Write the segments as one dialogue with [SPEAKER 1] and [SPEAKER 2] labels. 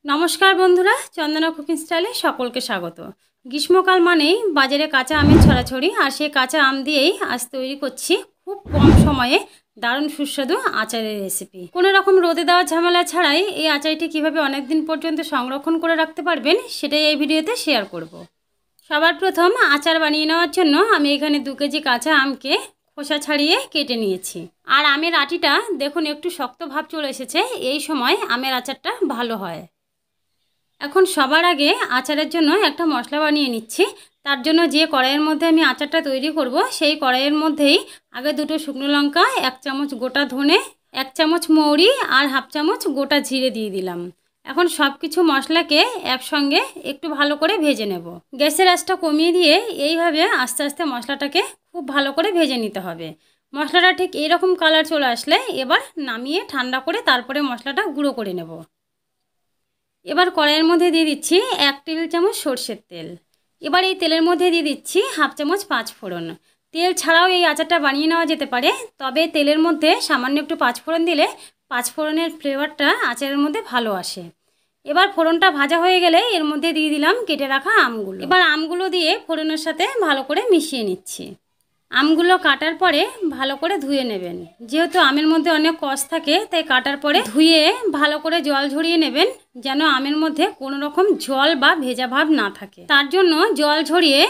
[SPEAKER 1] নমস্কার বন্ধুরা, চন্দনা কুকিং স্টাইলে সকলকে স্বাগত। গ্রীষ্মকাল মানেই বাজারে কাঁচা আমের ছড়াছড়ি, আর সেই কাঁচা আম দিয়েই আজ তৈরি করছি খুব কম সময়ে দারুণ সুস্বাদু আচারের রেসিপি। কোনো রকম রোদে দেওয়ার ঝামেলা ছাড়াই এই আচারটি কিভাবে অনেক দিন পর্যন্ত সংরক্ষণ করে রাখতে পারবেন সেটাই এই ভিডিওতে শেয়ার করব। সবার প্রথম আচার বানিয়ে নেওয়ার জন্য আমি এখানে 2 কেজি কাঁচা আমকে খোসা ছাড়িয়ে কেটে নিয়েছি। আর আমের আটিটা দেখুন একটু শক্ত ভাব চলে এসেছে, এই সময় আমের আচারটা ভালো হয়। এখন সবার আগে আচারের জন্য একটা মশলা বানিয়ে নিচ্ছি। তার জন্য যে কড়াইয়ের মধ্যে আমি আচারটা তৈরি করব সেই কড়াইয়ের মধ্যেই আগে 2টো শুকনো লঙ্কা, 1 চামচ গোটা ধনে, 1 চামচ মৌরি আর 1/2 চামচ গোটা জিরে দিয়ে দিলাম। এখন সব কিছু মশলাকে একসঙ্গে একটু ভালো করে ভেজে নেব। গ্যাসের আঁচটা কমিয়ে দিয়ে এইভাবে আস্তে আস্তে মশলাটাকে খুব ভালো করে ভেজে নিতে হবে। মশলাটা ঠিক এইরকম কালার চলে আসলে এবার নামিয়ে ঠান্ডা করে তারপরে মশলাটা গুঁড়ো করে নেব। এবার কড়াইয়ের মধ্যে দিয়ে দিচ্ছি 1 টেবিল চামচ সরষের তেল। এবার এই তেলের মধ্যে দিয়ে দিচ্ছি 1/2 চামচ 5 ফোড়ন। তেল ছাড়াও এই আচারটা বানিয়ে নেওয়া যেতে পারে, তবে তেলের মধ্যে সামান্য একটু 5 ফোড়ন দিলে 5 ফোড়নের ফ্লেভারটা আচারের মধ্যে ভালো আসে। এবার ফোড়নটা ভাজা হয়ে গেলে এর মধ্যে দিয়ে দিলাম কেটে রাখা আমগুলো। এবার আমগুলো দিয়ে ফোড়নের সাথে ভালো করে মিশিয়ে নিচ্ছি। আমগুলো কাটার পরে ভালো করে ধুয়ে নেবেন। যেহেতু আমের মধ্যে অনেক কষ থাকে তাই কাটার পরে ধুয়ে ভালো করে জল ঝরিয়ে নেবেন, যেন আমের মধ্যে কোনো রকম জল বা ভেজা ভাব না থাকে। তার জন্য জল ঝরিয়ে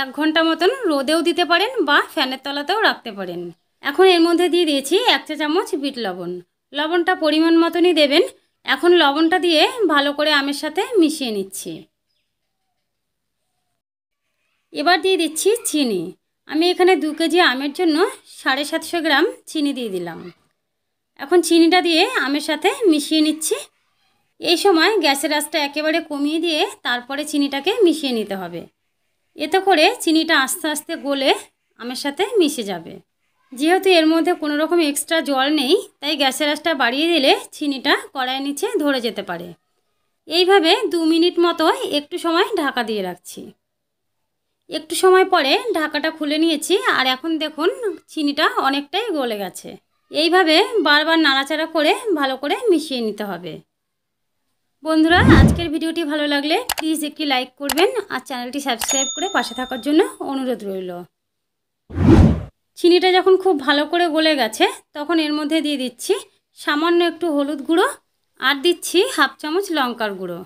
[SPEAKER 1] 1 ঘন্টা মতন রোদেও দিতে পারেন বা ফ্যানের তলাতেও রাখতে পারেন। এখন এর মধ্যে দিয়ে দিয়েছি 1 চা চামচ বিট লবণ। লবণটা পরিমাণ মতনই দেবেন। এখন লবণটা দিয়ে ভালো করে আমের সাথে মিশিয়ে নিচ্ছি। এবার দিয়ে দিচ্ছি চিনি। আমি এখানে 2 কেজি আমের জন্য 750 গ্রাম চিনি দিয়ে দিলাম। এখন চিনিটা দিয়ে আমের সাথে মিশিয়ে নিচ্ছি। এই সময় গ্যাসের আঁচটা একেবারে কমিয়ে দিয়ে তারপরে চিনিটাকে মিশিয়ে নিতে হবে। এতে করে চিনিটা আস্তে আস্তে গলে আমের সাথে মিশে যাবে। যেহেতু এর মধ্যে কোনো রকম এক্সট্রা জল নেই তাই গ্যাসের আঁচটা বাড়িয়ে দিলে চিনিটা কড়াইয়ের নিচে ধরে যেতে পারে। এইভাবে 2 মিনিট মতো একটু সময় ঢাকা দিয়ে রাখছি। একটু সময় পরে ঢাকাটা খুলে নিয়েছি, আর এখন দেখুন চিনিটা অনেকটাই গলে গেছে। এইভাবে বারবার নাড়াচাড়া করে ভালো করে মিশিয়ে নিতে হবে। বন্ধুরা, আজকের ভিডিওটি ভালো লাগলে প্লিজ একটি লাইক করবেন আর চ্যানেলটি সাবস্ক্রাইব করে পাশে থাকার জন্য অনুরোধ রইল। চিনিটা যখন খুব ভালো করে গলে গেছে তখন এর মধ্যে দিয়ে দিচ্ছি সামান্য একটু হলুদ গুঁড়ো আর দিচ্ছি 1/2 চামচ লঙ্কার গুঁড়ো।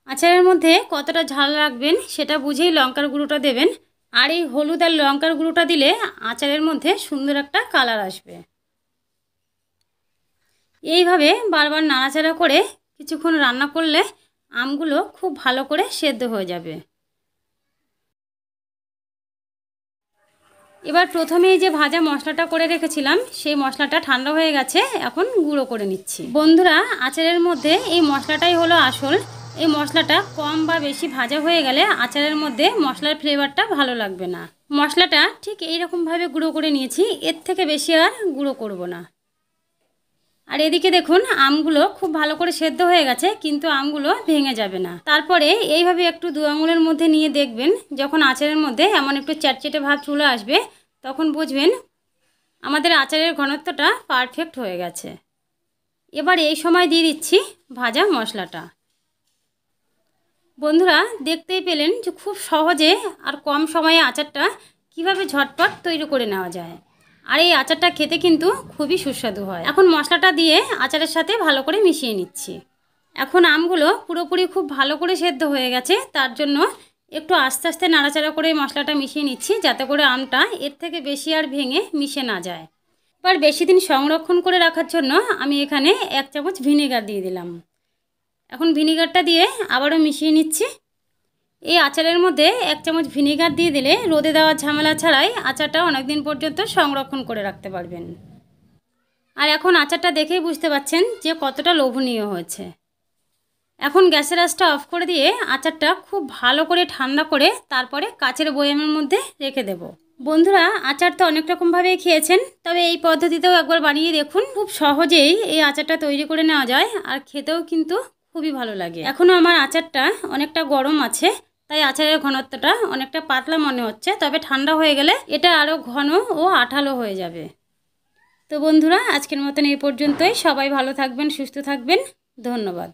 [SPEAKER 1] আচারের মধ্যে কতটা ঝাল রাখবেন সেটা বুঝেই লঙ্কার গুঁড়োটা দেবেন। আর এই হলুদ আর লঙ্কার গুঁড়োটা দিলে আচারের মধ্যে সুন্দর একটা কালার আসবে। এইভাবে বারবার নাড়াচাড়া করে কিছুক্ষণ রান্না করলে আমগুলো খুব ভালো করে সেদ্ধ হয়ে যাবে। এবার প্রথমে যে ভাজা মশলাটা করে রেখেছিলাম সেই মশলাটা ঠান্ডা হয়ে গেছে, এখন গুঁড়ো করে নিচ্ছি। বন্ধুরা, আচারের মধ্যে এই মশলাটাই হলো আসল। এই মশলাটা কম বা বেশি ভাজা হয়ে গেলে আচারের মধ্যে মশলার ফ্লেভারটা ভালো লাগবে না। মশলাটা ঠিক এইরকমভাবে গুঁড়ো করে নিয়েছি, এর থেকে বেশি আর গুঁড়ো করব না। আর এদিকে দেখুন আমগুলো খুব ভালো করে সেদ্ধ হয়ে গেছে, কিন্তু আমগুলো ভেঙে যাবে না। তারপরে এইভাবে একটু 2 আঙুলের মধ্যে নিয়ে দেখবেন, যখন আচারের মধ্যে এমন একটু চ্যাটচেটে ভাব চলে আসবে তখন বুঝবেন আমাদের আচারের ঘনত্বটা পারফেক্ট হয়ে গেছে। এবার এই সময় দিয়ে দিচ্ছি ভাজা মশলাটা। বন্ধুরা, দেখতেই পেলেন যে খুব সহজে আর কম সময়ে আচারটা কিভাবে ঝটপট তৈরি করে নেওয়া যায়। আর এই আচারটা খেতে কিন্তু খুবই সুস্বাদু হয়। এখন মশলাটা দিয়ে আচারের সাথে ভালো করে মিশিয়ে নিচ্ছি। এখন আমগুলো পুরোপুরি খুব ভালো করে সেদ্ধ হয়ে গেছে, তার জন্য একটু আস্তে আস্তে নাড়াচাড়া করে মশলাটা মিশিয়ে নিচ্ছি, যাতে করে আমটা এর থেকে বেশি আর ভেঙে মিশে না যায়। এবার বেশি দিন সংরক্ষণ করে রাখার জন্য আমি এখানে 1 চামচ ভিনেগার দিয়ে দিলাম। এখন ভিনেগারটা দিয়ে আবারও মিশিয়ে নিচ্ছি। এই আচারের মধ্যে 1 চামচ ভিনেগার দিয়ে দিলে রোদে দেওয়ার ঝামেলা ছাড়াই আচারটা অনেক দিন পর্যন্ত সংরক্ষণ করে রাখতে পারবেন। আর এখন আচারটা দেখেই বুঝতে পারছেন যে কতটা লোভনীয় হয়েছে। এখন গ্যাসের আঁচটা অফ করে দিয়ে আচারটা খুব ভালো করে ঠান্ডা করে তারপরে কাচের বয়ামের মধ্যে রেখে দেব। বন্ধুরা, আচার তো অনেক রকমভাবেই খেয়েছেন, তবে এই পদ্ধতিতেও একবার বানিয়ে দেখুন। খুব সহজেই এই আচারটা তৈরি করে নেওয়া যায় আর খেতেও কিন্তু খুবই ভালো লাগে। এখনও আমার আচারটা অনেকটা গরম আছে, তাই আচারের ঘনত্বটা অনেকটা পাতলা মনে হচ্ছে, তবে ঠান্ডা হয়ে গেলে এটা আরও ঘন ও আঠালো হয়ে যাবে। তো বন্ধুরা, আজকের মতন এই পর্যন্তই। সবাই ভালো থাকবেন, সুস্থ থাকবেন। ধন্যবাদ।